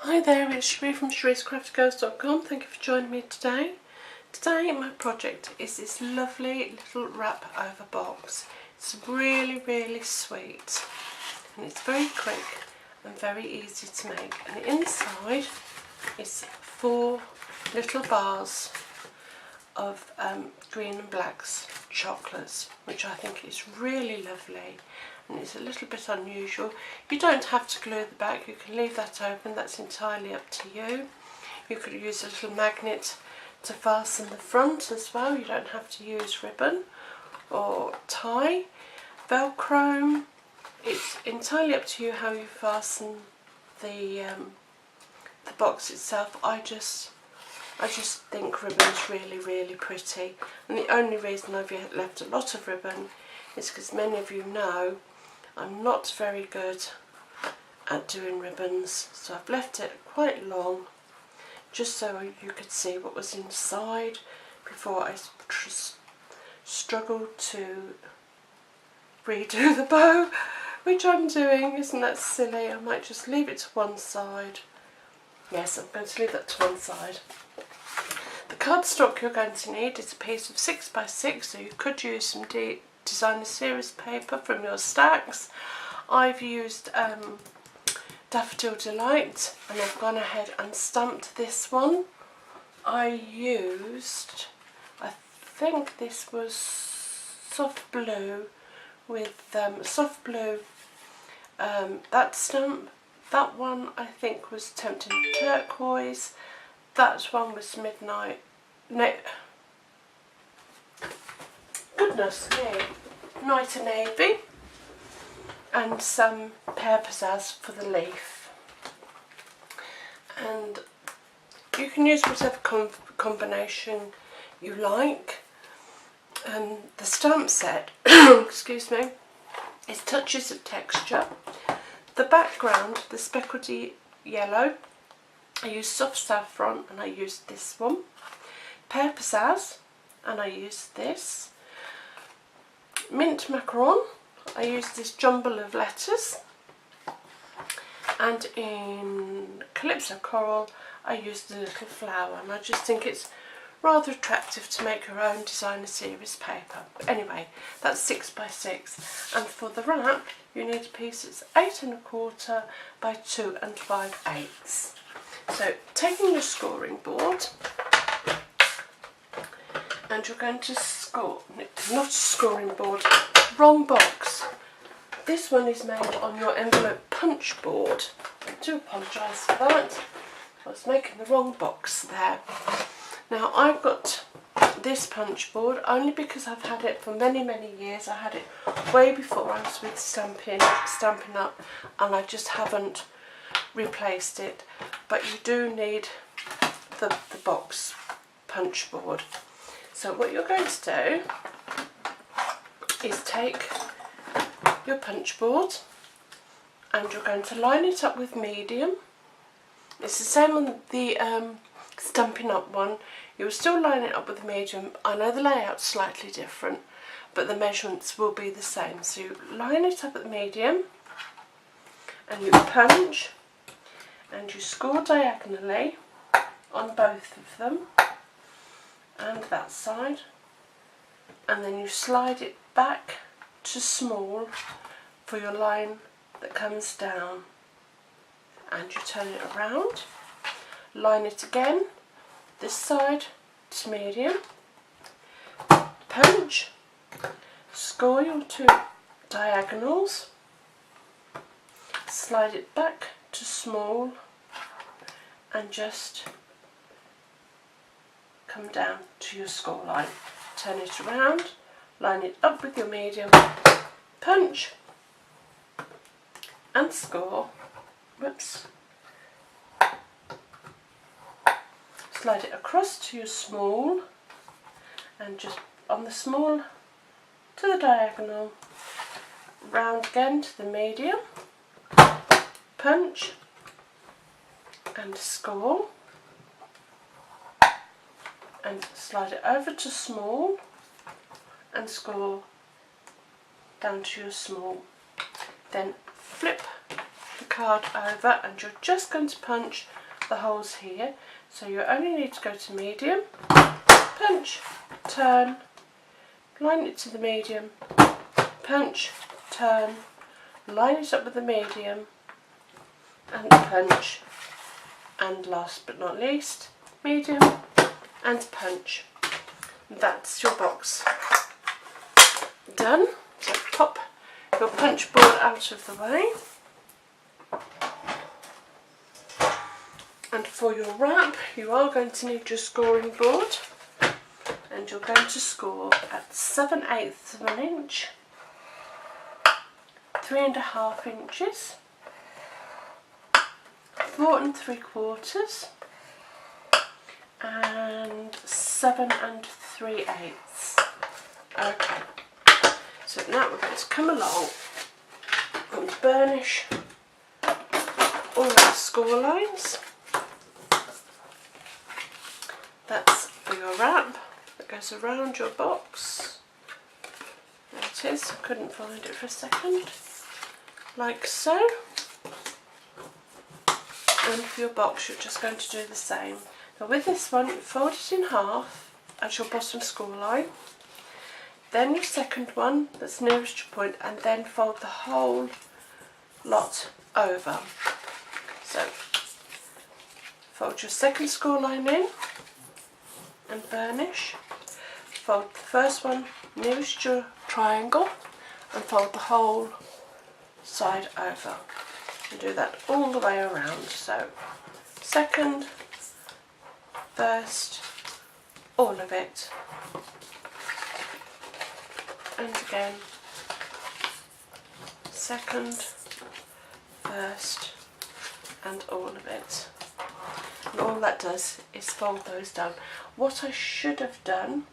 Hi there, it's Cherie from Cherie'sCraftyGirls.com. Thank you for joining me today. Today my project is this lovely little wrap over box. It's really sweet and it's very quick and very easy to make. And inside is 4 little bars of green and blacks chocolates, which I think is really lovely. And it's a little bit unusual. You don't have to glue the back, you can leave that open, that's entirely up to you. You could use a little magnet to fasten the front as well, you don't have to use ribbon or tie. Velcro, it's entirely up to you how you fasten the box itself. I just think ribbon's really pretty, and the only reason I've left a lot of ribbon is because many of you know I'm not very good at doing ribbons, so I've left it quite long just so you could see what was inside before I struggled to redo the bow, which I'm doing. Isn't that silly? I might just leave it to one side. Yes, I'm going to leave that to one side. The cardstock you're going to need is a piece of 6x6, so you could use some Designer Series paper from your stacks. I've used Daffodil Delight, and I've gone ahead and stamped this one. I used, I think this was soft blue with soft blue, that stamp. That one I think was Tempting Turquoise. That one was Midnight. No, goodness me, Night and Navy, and some Pear Pizzazz for the leaf. And you can use whatever combination you like. And the stamp set, excuse me, is Touches of Texture. The background, the speckledy yellow, I used Soft Saffron and I used this one. Pear Pizzazz, and I used this. Mint Macaron, I used this jumble of letters. And in Calypso Coral, I used a little flower, and I just think it's rather attractive to make your own Designer Series paper. But anyway, that's 6x6, and for the wrap you need a piece that's 8 1/4 by 2 5/8. So taking your scoring board, and you're going to score, not a scoring board, wrong box. This one is made on your envelope punch board. I do apologise for that, I was making the wrong box there. Now I've got this punch board only because I've had it for many years. I had it way before I was with Stampin' Up, and I just haven't replaced it. But you do need the box punch board. So what you're going to do is take your punch board and you're going to line it up with medium. It's the same on the Stampin' Up one. You'll still line it up with medium. I know the layout's slightly different, but the measurements will be the same. So you line it up at medium and you punch and you score diagonally on both of them and that side, and then you slide it back to small for your line that comes down, and you turn it around, line it again this side to medium, punch, score your 2 diagonals, slide it back to small, and just come down to your score line. Turn it around, line it up with your medium, punch and score. Whoops. Slide it across to your small, and just on the small to the diagonal, round again to the medium, punch and score, and slide it over to small and score down to your small. Then flip the card over, and you're just going to punch the holes here. So you only need to go to medium, punch, turn, line it to the medium, punch, turn, line it up with the medium, and punch, and last but not least, medium and punch. That's your box done. So pop your punch board out of the way, and for your wrap you are going to need your scoring board, and you're going to score at 7/8 of an inch, 3.5 inches, 4 3/4, and 7 3/8. Okay, so now we're going to come along and burnish all our score lines. That's for your wrap that goes around your box. There it is, I couldn't find it for a second. Like so. And for your box you're just going to do the same. Now with this one, fold it in half as your bottom score line, then your second one that's nearest your point, and then fold the whole lot over. So fold your second score line in and burnish, fold the first one nearest your triangle and fold the whole side over, and do that all the way around. So second, first, all of it, and again second, first, and all of it. And all that does is fold those down. What I should have done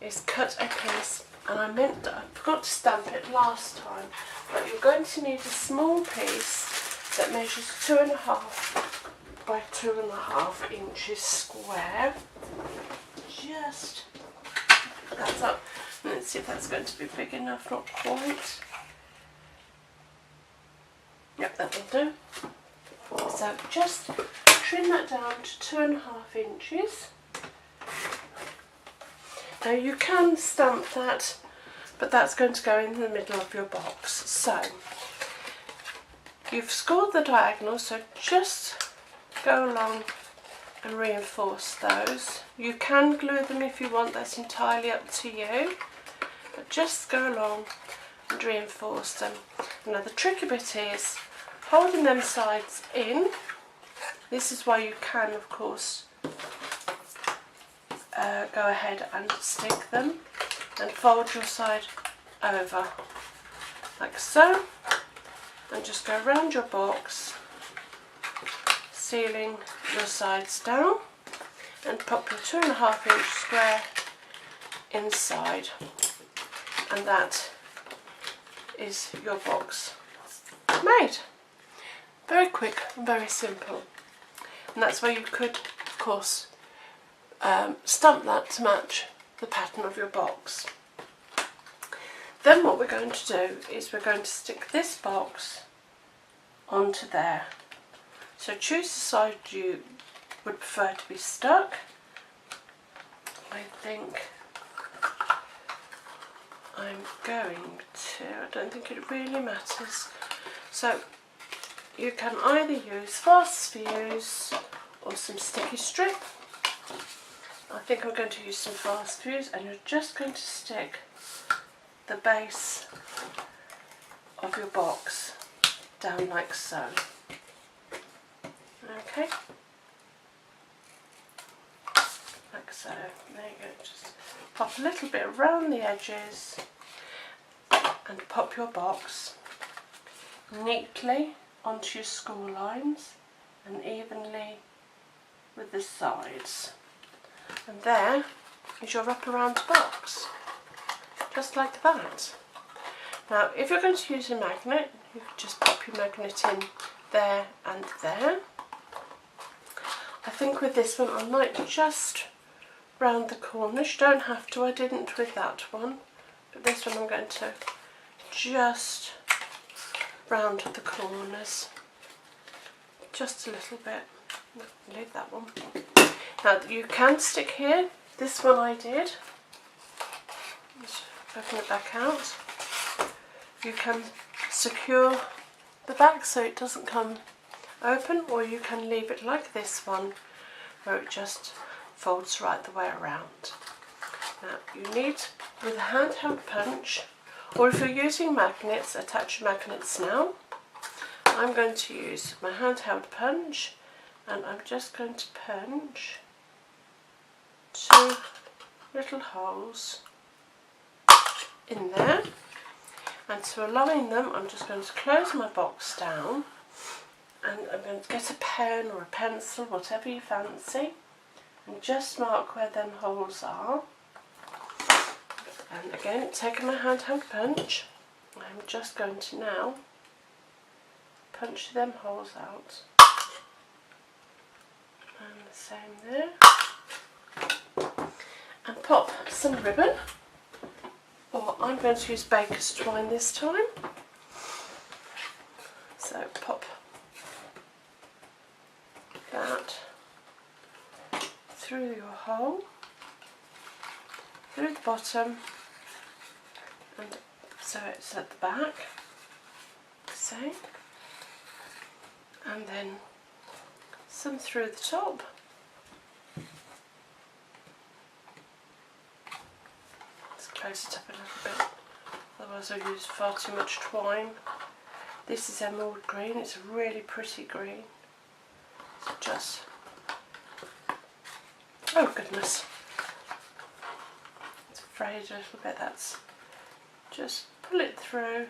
is cut a piece, and I forgot to stamp it last time, but you're going to need a small piece that measures 2.5 by 2.5 inches square. Just that's up. Let's see if that's going to be big enough. Not quite. Yep, that'll do. So just trim that down to 2.5 inches. Now you can stamp that, but that's going to go in the middle of your box. So you've scored the diagonals, so just go along and reinforce those. You can glue them if you want, that's entirely up to you, but just go along and reinforce them. Now the tricky bit is holding them sides in. This is why you can, of course, go ahead and stick them and fold your side over like so, and just go around your box, sealing your sides down, and pop your 2.5 inch square inside, and that is your box made. Very quick and very simple, and that's where you could, of course, stamp that to match the pattern of your box. Then what we're going to do is we're going to stick this box onto there. So choose the side you would prefer to be stuck. I think I'm going to, I don't think it really matters. So you can either use fast fuse or some sticky strip. I think I'm going to use some fast fuse, and you're just going to stick the base of your box down like so. Okay, like so. There you go. Just pop a little bit around the edges and pop your box neatly onto your score lines and evenly with the sides. And there is your wraparound box, just like that. Now if you're going to use a magnet, you can just pop your magnet in there and there. I think with this one I might just round the corners. You don't have to, I didn't with that one, but this one I'm going to just round the corners just a little bit. Leave that one. Now you can stick here. This one I did. Just open it back out. You can secure the back so it doesn't come open, or you can leave it like this one where it just folds right the way around. Now you need, with a handheld punch, or if you're using magnets, attach your magnets now. I'm going to use my handheld punch, and I'm just going to punch 2 little holes in there, and to align them I'm just going to close my box down, and I'm going to get a pen or a pencil, whatever you fancy, and just mark where them holes are. And again, taking my handheld punch, I'm just going to now punch them holes out. And the same there. And pop some ribbon, or I'm going to use baker's twine this time. So pop that through your hole, through the bottom, and so it's at the back, so, and then some through the top. Let's close it up a little bit, otherwise I'll use far too much twine. This is emerald green, it's a really pretty green. So just, oh goodness, it's frayed a little bit, that's, just pull it through.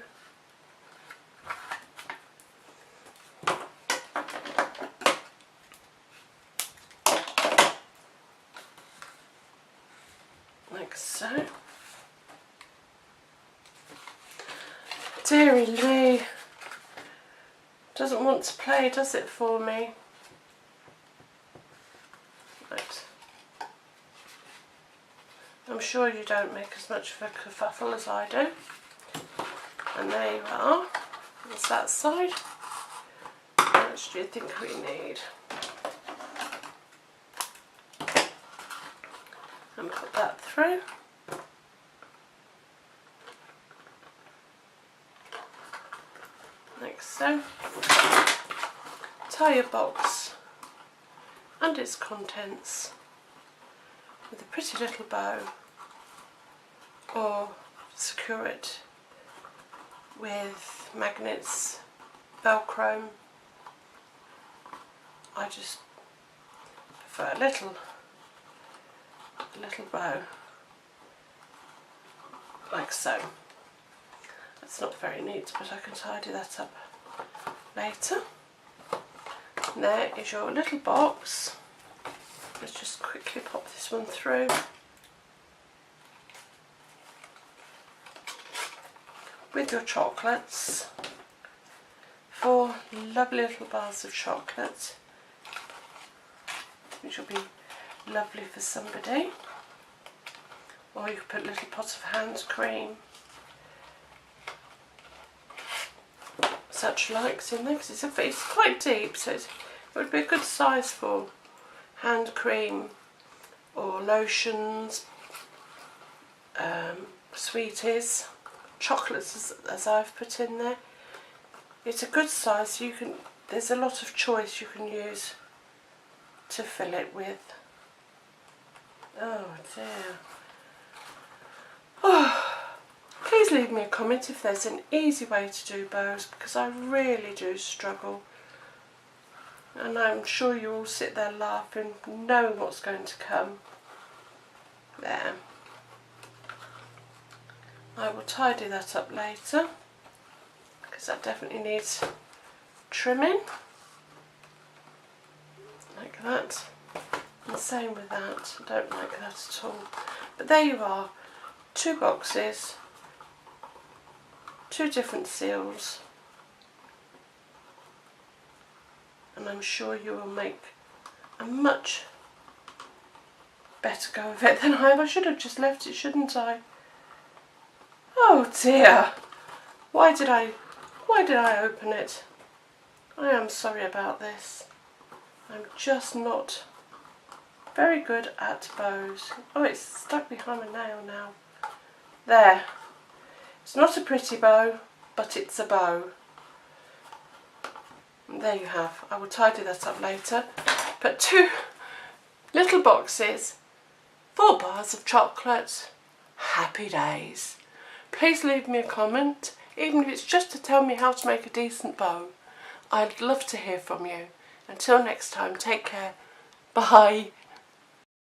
Like so. Deary Lee doesn't want to play, does it, for me? Right. I'm sure you don't make as much of a kerfuffle as I do. And there you are. That's that side. How much do you think we need? And put that through. Like so. Tie your box and its contents with a pretty little bow, or secure it with magnets, Velcro. I just prefer a little bow, like so. That's not very neat, but I can tidy that up later. And there is your little box. Let's just quickly pop this one through. With your chocolates, 4 lovely little bars of chocolate, which will be lovely for somebody. Or you could put a little pot of hand cream, such likes in there, because it's quite deep, so it would be a good size for hand cream or lotions, sweeties, chocolates as I've put in there. It's a good size, so you can, there's a lot of choice you can use to fill it with. Oh dear. Oh, please leave me a comment if there's an easy way to do bows, because I really do struggle. And I'm sure you all sit there laughing, knowing what's going to come. There. I will tidy that up later, because that definitely needs trimming. Like that. And same with that. I don't like that at all. But there you are. 2 boxes. 2 different seals. And I'm sure you will make a much better go of it than I have. I should have just left it, shouldn't I? Oh dear. Why did I open it? I am sorry about this. I'm just not very good at bows. Oh, it's stuck behind my nail now. There. It's not a pretty bow, but it's a bow. And there you have. I will tidy that up later. But 2 little boxes, 4 bars of chocolate. Happy days. Please leave me a comment, even if it's just to tell me how to make a decent bow. I'd love to hear from you. Until next time, take care. Bye.